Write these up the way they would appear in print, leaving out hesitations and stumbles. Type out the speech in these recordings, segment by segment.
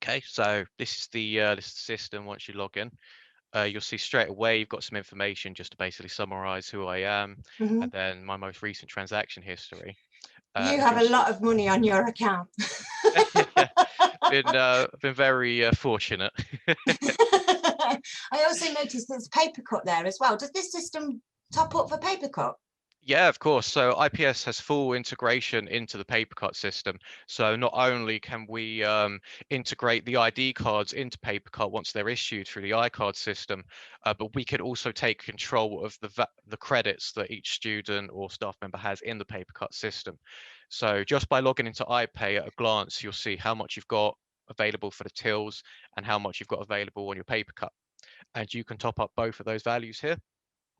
Okay, so this is the system. Once you log in, you'll see straight away you've got some information just to basically summarize who I am, Hmm. and then my most recent transaction history. You As have you'll a lot of money on your account. yeah, been very fortunate. I also noticed there's paper cut there as well. Does this system top up for paper cut? Yeah, of course. So IPS has full integration into the paper cut system. So not only can we integrate the ID cards into paper cut once they're issued through the iCard system, but we can also take control of the credits that each student or staff member has in the paper cut system. So just by logging into iPay at a glance, you'll see how much you've got available for the tills and how much you've got available on your paper cut. And you can top up both of those values here.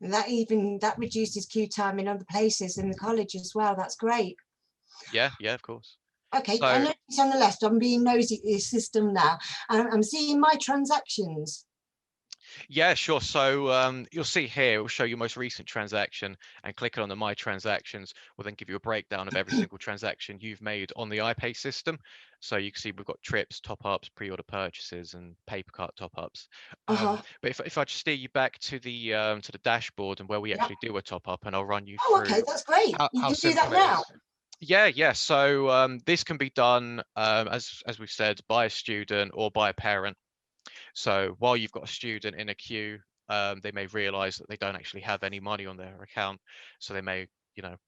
And that reduces queue time in other places in the college as well. That's great. Yeah, yeah, of course. Okay, I So notice on the left, I'm being nosy at this system now. I'm seeing my transactions. yeah, sure. So you'll see here, it will show your most recent transaction, and clicking on the My Transactions will then give you a breakdown of every single transaction you've made on the iPay system. So you can see we've got trips, top-ups, pre-order purchases, and paper cart top-ups. Uh-huh. But if I just steer you back to the dashboard and where we Yeah. actually do a top-up, and I'll run you Oh, okay, through that's great. You how can do that simple it now. is. Yeah, yeah. So this can be done as we've said by a student or by a parent. So while you've got a student in a queue, they may realize that they don't actually have any money on their account. So they may,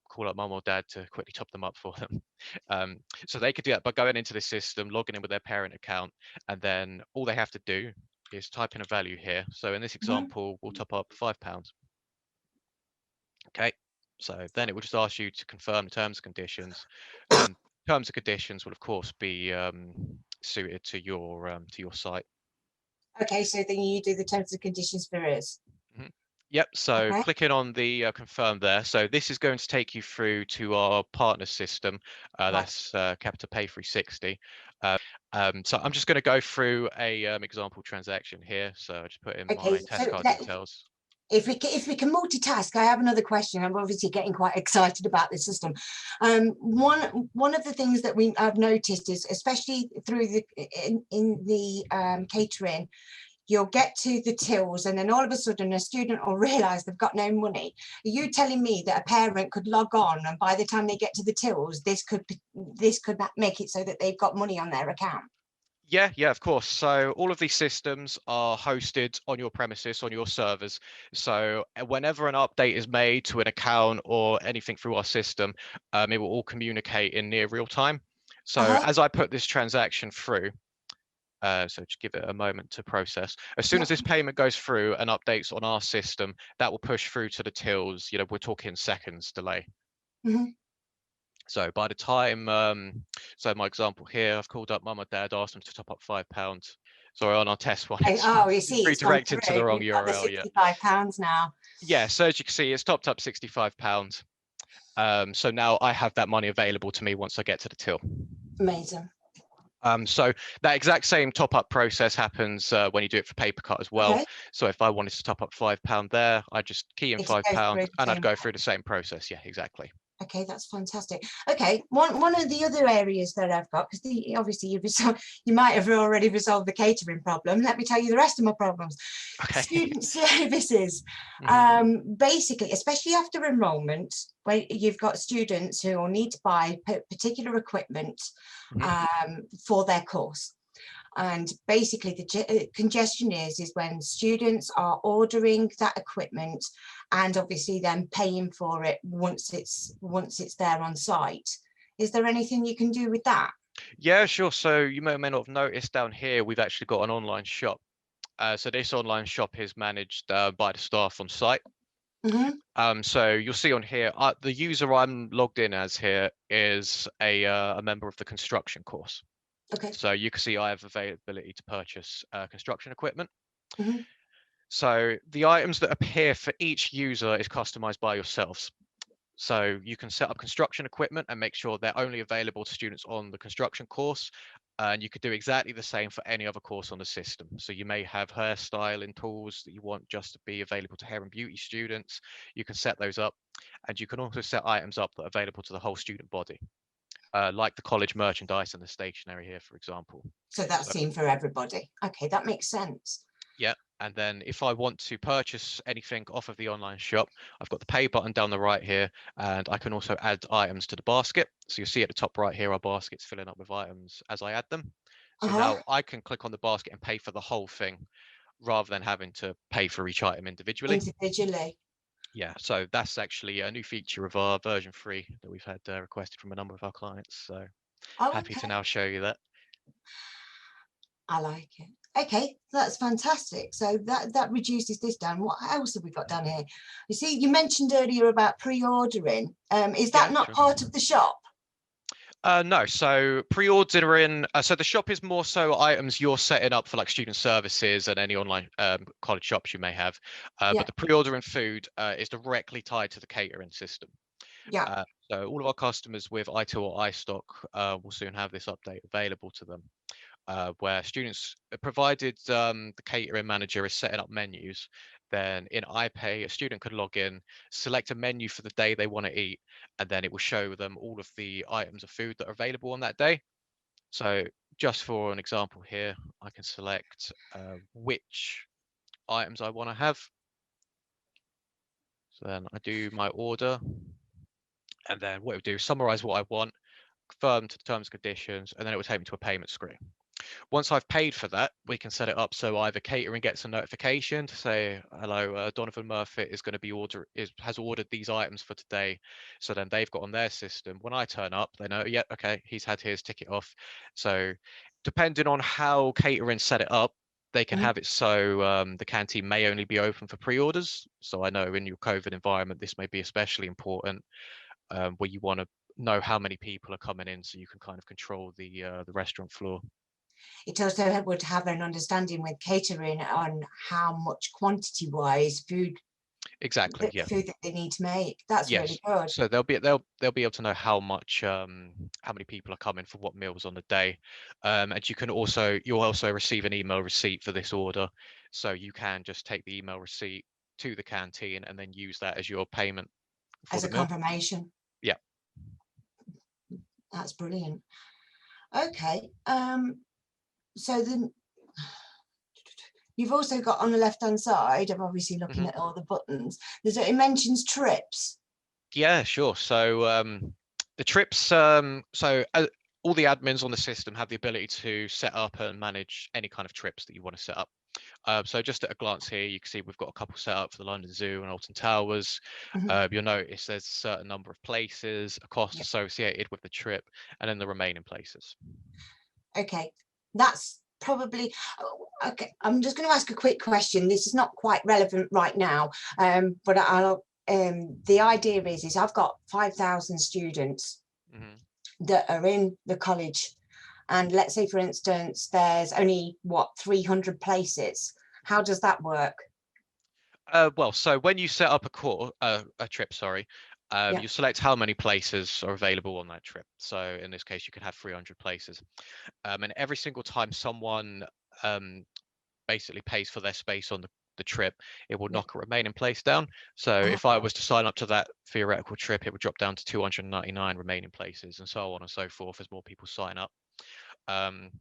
call up mum or dad to quickly top them up for them. So they could do that by going into the system, logging in with their parent account, and then all they have to do is type in a value here. So in this Mhm. example, we'll top up £5. Okay. So then it will just ask you to confirm the terms and conditions, and terms and conditions will of course be suited to your site. Okay, so then you do the terms and conditions for us. Mhm. Yep. So Okay. clicking on the confirm there. So this is going to take you through to our partner system. Right. That's Capita Pay 360. So I'm just going to go through a example transaction here. So I just put in Okay, my test so card details. if we can multitask, I have another question. I'm obviously getting quite excited about this system. One of the things that I've noticed is, especially through in the catering, you'll get to the tills and then all of a sudden a student will realize they've got no money. Are you telling me that a parent could log on and by the time they get to the tills, this could make it so that they've got money on their account? Yeah, yeah, of course. So all of these systems are hosted on your premises, on your servers. So whenever an update is made to an account or anything through our system, it will all communicate in near real time. So Uh-huh. as I put this transaction through, so just give it a moment to process. As soon Yeah. as this payment goes through and updates on our system, that will push through to the tills. We're talking seconds delay. Mhm. So by the time, so my example here, I've called up mum or dad, asked them to top up £5. Sorry, on our test one, Okay. Oh, you it's see, it's gone redirected to the through. wrong We've got the URL. Yeah, £65 now. yeah. So as you can see, it's topped up £65. So now I have that money available to me once I get to the till. Amazing. So that exact same top up process happens when you do it for paper cut as well. Okay. So if I wanted to top up £5 there, I just key in It £5 goes through the and I'd same. go through the same process. Yeah, exactly. Okay, that's fantastic. Okay, one of the other areas that I've got, because obviously you might have already resolved the catering problem. Let me tell you the rest of my problems. Okay. Student services, Hmm. basically, especially after enrolment, where you've got students who will need to buy particular equipment Hmm. for their course. And basically, the congestion is when students are ordering that equipment and obviously then paying for it once it's there on site. Is there anything you can do with that? Yeah, sure. So you may or may not have noticed down here, we've actually got an online shop. So this online shop is managed by the staff on site. Mm-hmm. So you'll see on here, the user I'm logged in as here is a member of the construction course. Okay. So you can see I have availability to purchase construction equipment. Mm-hmm. So the items that appear for each user is customized by yourselves. So you can set up construction equipment and make sure they're only available to students on the construction course. And you could do exactly the same for any other course on the system. So you may have hairstyling tools that you want just to be available to hair and beauty students. You can set those up, and you can also set items up that are available to the whole student body. like the college merchandise and the stationery here, for example. So that's So seen for everybody. Okay, that makes sense. yeah, and then if I want to purchase anything off of the online shop, I've got the pay button down the right here, and I can also add items to the basket. So you'll see at the top right here, our basket's filling up with items as I add them. So Uh-huh. now I can click on the basket and pay for the whole thing rather than having to pay for each item individually. Individually. Yeah, so that's actually a new feature of our version 3 that we've had requested from a number of our clients. So Oh, happy to okay. now show you that. I like it. Okay, that's fantastic. So that reduces this down. What else have we got down here? You see, you mentioned earlier about pre-ordering. Is that Yeah, not sure. part of the shop? No, so pre-ordering, so the shop is more so items you're setting up for like student services and any online college shops you may have. Yeah, But the pre-ordering food is directly tied to the catering system. yeah. So all of our customers with i2 or iStock will soon have this update available to them, where students, provided the catering manager is setting up menus, then in iPay, a student could log in, select a menu for the day they want to eat, and then it will show them all of the items of food that are available on that day. So just for an example here, I can select which items I want to have. So then I do my order, and then what it will do is summarize what I want, confirm to the terms and conditions, and then it will take me to a payment screen. Once I've paid for that, we can set it up so either catering gets a notification to say, "Hello, Donovan Murphy is going to be has ordered these items for today." So then they've got on their system. When I turn up, they know, "Yeah, okay, he's had his ticket off." So depending on how catering set it up, they can Mhm. have it so the canteen may only be open for pre-orders. So I know in your COVID environment, this may be especially important, where you want to know how many people are coming in, so you can kind of control the restaurant floor. It also would have an understanding with catering on how much quantity-wise Exactly. Yeah. food that they need to make. That's really Yes. good. So they'll be able to know how much how many people are coming for what meals on the day, and you'll also receive an email receipt for this order, so you can just take the email receipt to the canteen and then use that as your payment for As the a meal. confirmation. Yeah. That's brilliant. Okay. So then you've also got on the left-hand side, I'm obviously looking hmm at all the buttons, it mentions trips. Yeah, sure. So the trips, all the admins on the system have the ability to set up and manage any kind of trips that you want to set up. So just at a glance here, you can see we've got a couple set up for the London Zoo and Alton Towers. Mhm. You'll notice there's a certain number of places, a cost Yeah. associated with the trip, and then the remaining places. Okay, that's probably okay. I'm just going to ask a quick question. This is not quite relevant right now, but I'll. The idea is I've got 5,000 students hmm that are in the college, and let's say, for instance, there's only what 300 places. How does that work? Well, so when you set up a trip, sorry, Yeah. you select how many places are available on that trip. So in this case, you could have 300 places. And every single time someone um, basically pays for their space on the trip, it will Yeah. knock a remaining place down. So Uh-huh. if I was to sign up to that theoretical trip, it would drop down to 299 remaining places, and so on and so forth as more people sign up. Um,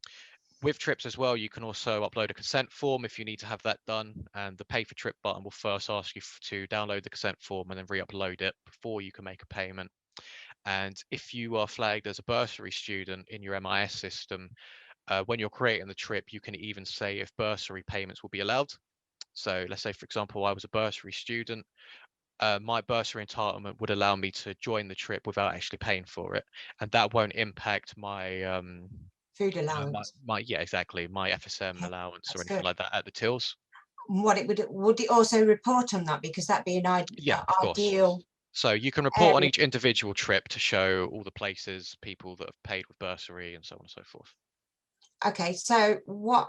with trips as well, you can also upload a consent form if you need to have that done, and the pay for trip button will first ask you to download the consent form and then re-upload it before you can make a payment. And if you are flagged as a bursary student in your MIS system, when you're creating the trip, you can even say if bursary payments will be allowed. So let's say, for example, I was a bursary student. My bursary entitlement would allow me to join the trip without actually paying for it, and that won't impact Food allowance. yeah, exactly, my FSM Okay, allowance or that's anything good. like that at the tills. What it would it also report on that, because that'd be an Yeah, of course. ideal So you can report on area. each individual trip to show all the places, people that have paid with bursary, and so on and so forth. Okay, so what,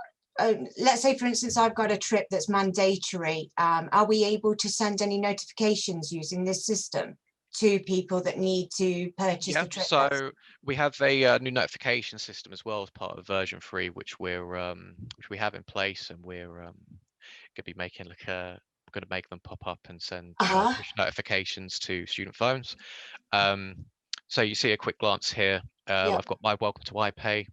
let's say, for instance, I've got a trip that's mandatory. Are we able to send any notifications using this system to people that need to purchase Yeah, the trip? so we have a new notification system as well as part of version 3, which we have in place, and we're going to be making we're going to make them pop up and send Uh-huh. push notifications to student phones. Um, so you see a quick glance here. Yeah. I've got my welcome to iPay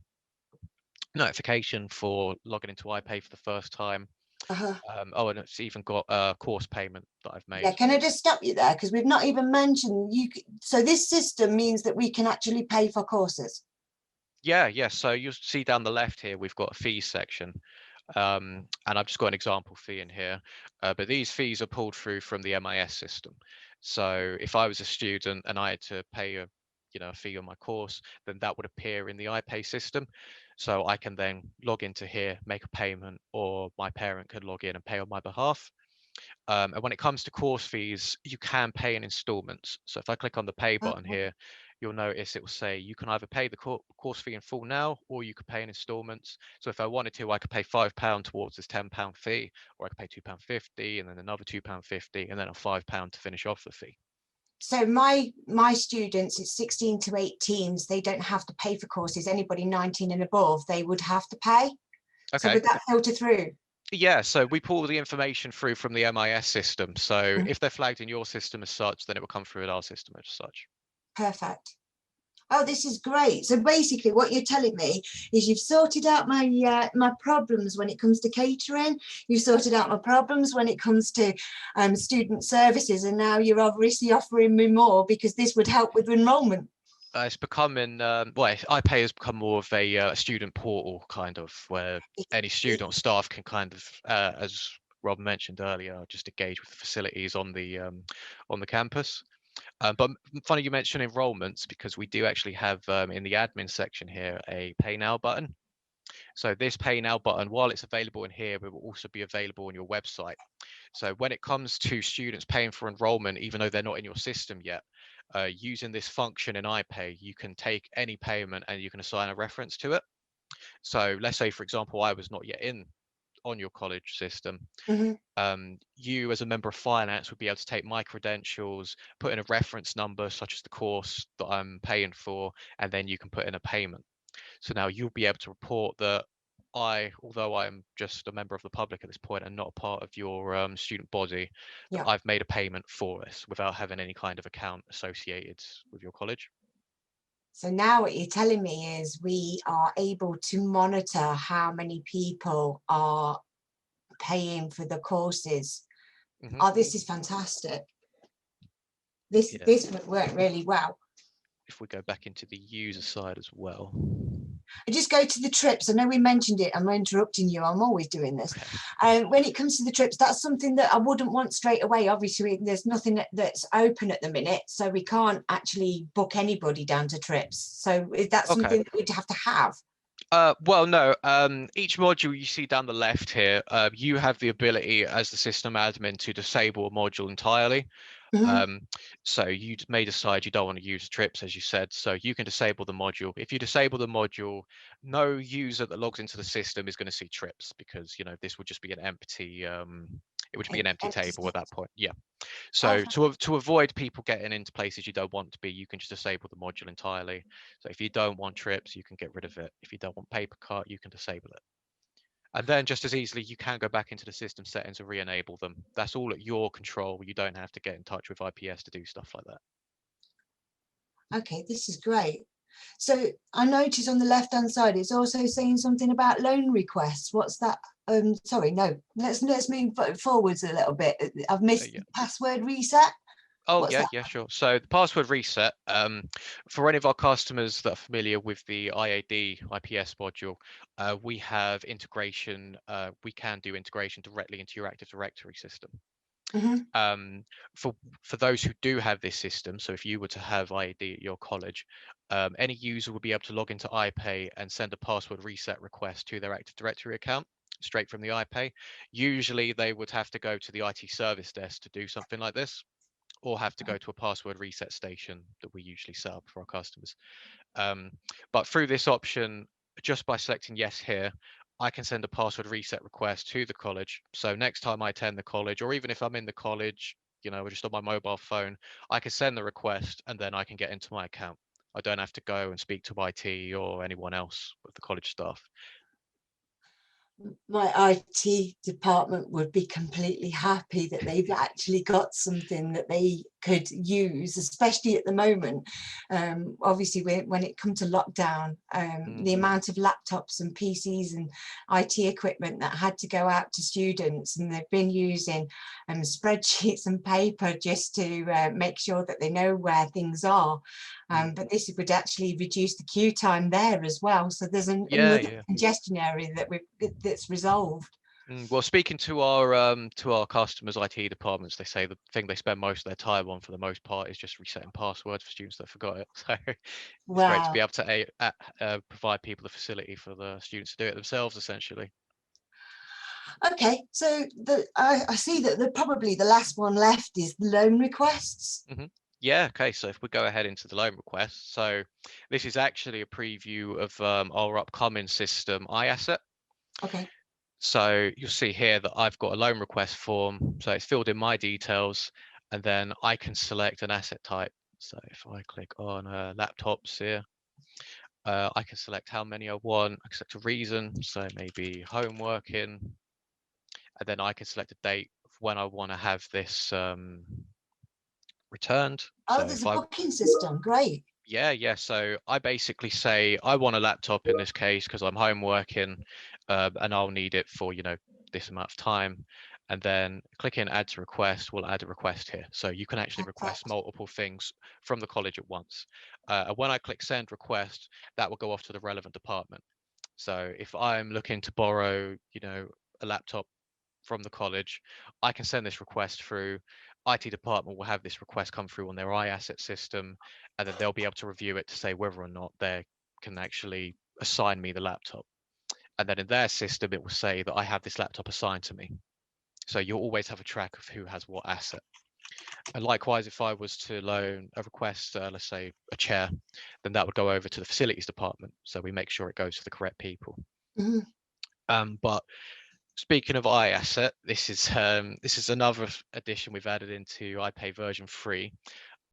notification for logging into iPay for the first time. Uh-huh. Oh, and it's even got a course payment that I've Yeah, made. can I just stop you there? Because we've not even mentioned so this system means that we can actually pay for courses. Yeah. So you'll see down the left here, we've got a fees section. And I've just got an example fee in here, but these fees are pulled through from the MIS system. So if I was a student and I had to pay a fee on my course, then that would appear in the iPay system. So I can then log into here, make a payment, or my parent could log in and pay on my behalf. And when it comes to course fees, you can pay in installments. So if I click on the pay button Uh-huh. here, you'll notice it will say you can either pay the course fee in full now, or you could pay in installments. So if I wanted to, I could pay £5 towards this £10 fee, or I could pay £2.50 and then another £2.50 and then a £5 to finish off the fee. So my students, it's 16 to 18s, they don't have to pay for courses. Anybody 19 and above, they would have to pay. So Okay. would that filter through? Yeah, so we pull the information through from the MIS system. So Mhm. if they're flagged in your system as such, then it will come through in our system as such. Perfect. Oh, this is great. So basically what you're telling me is you've sorted out my problems when it comes to catering, you've sorted out my problems when it comes to student services, and now you're obviously offering me more because this would help with enrolment. It's becoming iPay has become more of a student portal kind of where any student or staff can kind of, as Rob mentioned earlier, just engage with the facilities on the campus. But funny you mention enrollments because we do actually have in the admin section here a Pay Now button. So this Pay Now button, while it's available in here, it will also be available on your website. So when it comes to students paying for enrollment, even though they're not in your system yet, using this function in iPay, you can take any payment and you can assign a reference to it. So let's say, for example, I was not yet in on your college system. Mm-hmm. You as a member of finance would be able to take my credentials, put in a reference number such as the course that I'm paying for, and then you can put in a payment. So now you'll be able to report that although I'm just a member of the public at this point and not a part of your student body, that Yeah. I've made a payment for this without having any kind of account associated with your college. So now what you're telling me is we are able to monitor how many people are paying for the courses. Hmm. Oh, this is fantastic. This Yeah. this would work really well. If we go back into the user side as well. I just go to the trips. I know we mentioned it. I'm interrupting you. I'm always doing this. Okay. When it comes to the trips, that's something that I wouldn't want straight away. Obviously, there's nothing that's open at the minute, so we can't actually book anybody down to trips. So is that Okay. something that we'd have to have? Well, no. Each module you see down the left here, you have the ability as the system admin to disable a module entirely. Mhm. So you may decide you don't want to use trips, as you said, so you can disable the module. If you disable the module, no user that logs into the system is going to see trips because this would just be an empty it would be an empty Empty table at space. that point. Yeah. Oh, So to avoid people getting into places you don't want to be, you can just disable the module entirely. So if you don't want trips, you can get rid of it. If you don't want paper cut, you can disable it. And then just as easily, you can go back into the system settings and re-enable them. That's all at your control. You don't have to get in touch with IPS to do stuff like that. okay, this is great. So I notice on the left-hand side, it's also saying something about loan requests. What's that? Sorry, no. Let's move forwards a little bit. I've missed Yeah. the password reset. Oh, What's yeah, that? yeah, sure. So the password reset, for any of our customers that are familiar with the IAD IPS module, we have integration. We can do integration directly into your Active Directory system. Mhm. um, for those who do have this system, so if you were to have IAD at your college, any user will be able to log into iPay and send a password reset request to their Active Directory account straight from the iPay. Usually they would have to go to the IT service desk to do something like this, or have to go to a password reset station that we usually set up for our customers. Um, but through this option, just by selecting yes here, I can send a password reset request to the college. So next time I attend the college, or even if I'm in the college, just on my mobile phone, I can send the request and then I can get into my account. I don't have to go and speak to IT or anyone else with the college staff. My IT department would be completely happy that they've actually got something that they could use, especially at the moment. Obviously, when it comes to lockdown, the amount of laptops and PCs and IT equipment that had to go out to students, and they've been using spreadsheets and paper just to make sure that they know where things are. But this would actually reduce the queue time there as well. So there's Yeah, another yeah. congestion area that's resolved. Well, speaking to our customers' IT departments, they say the thing they spend most of their time on, for the most part, is just resetting passwords for students that forgot it. So it's great to Wow. be able to provide people the facility for the students to do it themselves, essentially. Okay, so I see that probably the last one left is the loan requests. hmm Yeah, okay, so if we go ahead into the loan request, so this is actually a preview of our upcoming system, iAsset. Okay. So you'll see here that I've got a loan request form, so it's filled in my details, and then I can select an asset type. So if I click on laptops here, I can select how many I want. I can select a reason, so maybe home working, and then I can select a date of when I want to have this returned. So Oh, there's if a I booking system. Great. Yeah. So I basically say I want a laptop in this case because I'm home working, and I'll need it for, this amount of time. And then clicking add to request will add a request here. So you can actually request Perfect. multiple things from the college at once. And when I click send request, that will go off to the relevant department. So if I'm looking to borrow, a laptop from the college, I can send this request through. IT department will have this request come through on their iAsset system, and then they'll be able to review it to say whether or not they can actually assign me the laptop. And then in their system, it will say that I have this laptop assigned to me. So you'll always have a track of who has what asset. And likewise, if I was to loan a request, let's say a chair, then that would go over to the facilities department. So we make sure it goes to the correct people. Mhm. But speaking of iAsset, this is another addition we've added into iPay version 3.